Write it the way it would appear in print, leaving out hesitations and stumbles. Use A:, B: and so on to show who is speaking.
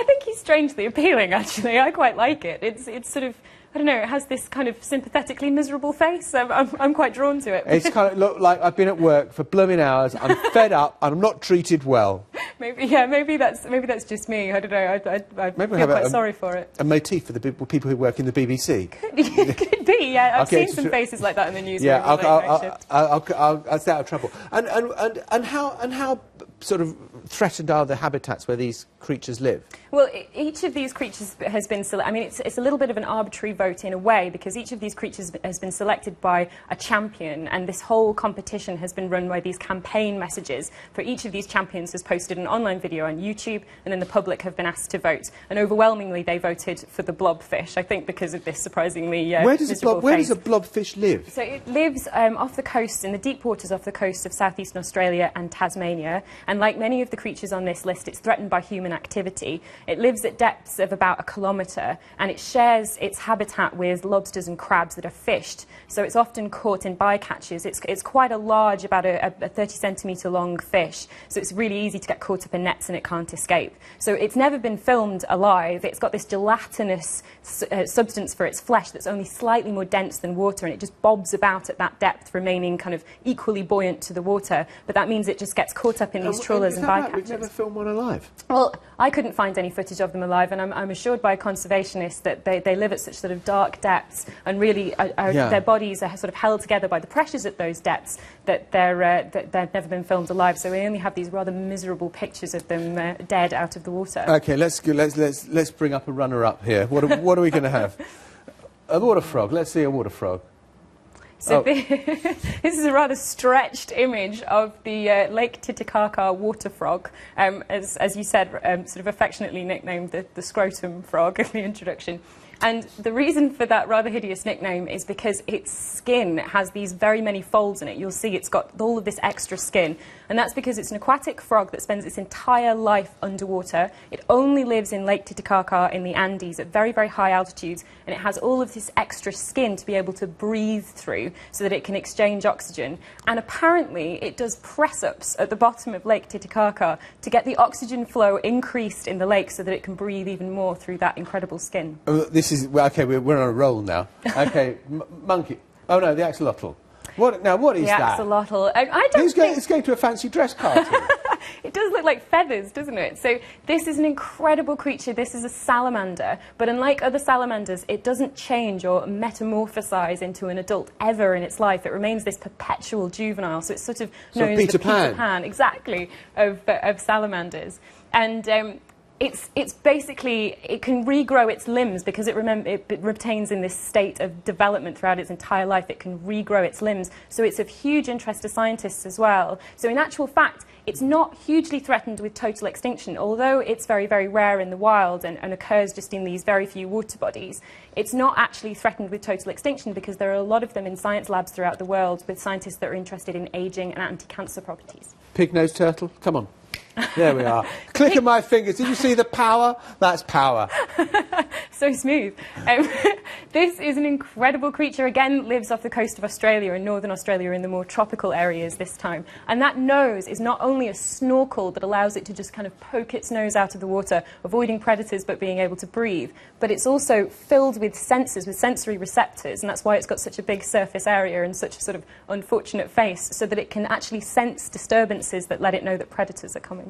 A: I think he's strangely appealing, actually. I quite like it. It's sort of, I don't know, it has this kind of sympathetically miserable face. I'm quite drawn to it.
B: It's kind of look like I've been at work for blooming hours, I'm fed up, and I'm not treated well.
A: Maybe that's just me. I don't know. I feel quite sorry for it.
B: A motif for the people who work in the BBC.
A: Could be, yeah. I've seen some faces like that in the news.
B: Yeah, I'll stay out of trouble. And how sort of threatened are the habitats where these creatures live?
A: Well, each of these creatures has been selected. I mean, it's a little bit of an arbitrary vote in a way, because each of these creatures has been selected by a champion, and this whole competition has been run by these campaign messages. For each of these champions has posted an online video on YouTube, and then the public have been asked to vote. And overwhelmingly, they voted for the blobfish, I think because of this surprisingly
B: where does a blobfish live?
A: So it lives off the coast, in the deep waters off the coast of southeastern Australia and Tasmania. And like many of the creatures on this list, it's threatened by human activity. It lives at depths of about 1 kilometre, and it shares its habitat with lobsters and crabs that are fished. So it's often caught in bycatches. It's quite a large, about a 30-centimetre long fish. So it's really easy to get caught up in nets and it can't escape. So it's never been filmed alive. It's got this gelatinous substance for its flesh that's only slightly more dense than water, and it just bobs about at that depth, remaining kind of equally buoyant to the water. But that means it just gets caught up in these trawlers and bycatches.
B: We've never filmed one alive?
A: Well, I couldn't find any footage of them alive, and I'm assured by conservationists that they live at such sort of dark depths, and really their bodies are sort of held together by the pressures at those depths, that they've never been filmed alive. So we only have these rather miserable pictures of them dead out of the water.
B: Okay, let's bring up a runner-up here. What are we going to have? A water frog. Let's see a water frog.
A: So this is a rather stretched image of the Lake Titicaca water frog, as you said, sort of affectionately nicknamed the scrotum frog in the introduction. And the reason for that rather hideous nickname is because its skin has these very many folds in it. You'll see it's got all of this extra skin. And that's because it's an aquatic frog that spends its entire life underwater. It only lives in Lake Titicaca in the Andes at very, very high altitudes. And it has all of this extra skin to be able to breathe through so that it can exchange oxygen. And apparently it does press-ups at the bottom of Lake Titicaca to get the oxygen flow increased in the lake so that it can breathe even more through that incredible skin.
B: Okay, we're on a roll now. Okay, monkey. Oh no, the axolotl. What is that?
A: The axolotl. I don't think...
B: It's going to a fancy dress party.
A: It does look like feathers, doesn't it? So this is an incredible creature. This is a salamander, but unlike other salamanders, it doesn't change or metamorphosize into an adult ever in its life. It remains this perpetual juvenile. So it's sort of known as the Peter Pan, exactly, of salamanders. And it's basically, it can regrow its limbs because it retains in this state of development throughout its entire life. It can regrow its limbs. So it's of huge interest to scientists as well. So in actual fact, it's not hugely threatened with total extinction, although it's very, very rare in the wild and occurs just in these very few water bodies. It's not actually threatened with total extinction because there are a lot of them in science labs throughout the world with scientists that are interested in aging and anti-cancer properties.
B: Pig-nosed turtle, come on. There we are. Click of my fingers. Did you see the power? That's power.
A: So smooth. This is an incredible creature. Again, lives off the coast of Australia, in northern Australia, in the more tropical areas this time. And that nose is not only a snorkel that allows it to just kind of poke its nose out of the water, avoiding predators but being able to breathe, but it's also filled with sensors, with sensory receptors, and that's why it's got such a big surface area and such a sort of unfortunate face, so that it can actually sense disturbances that let it know that predators are coming.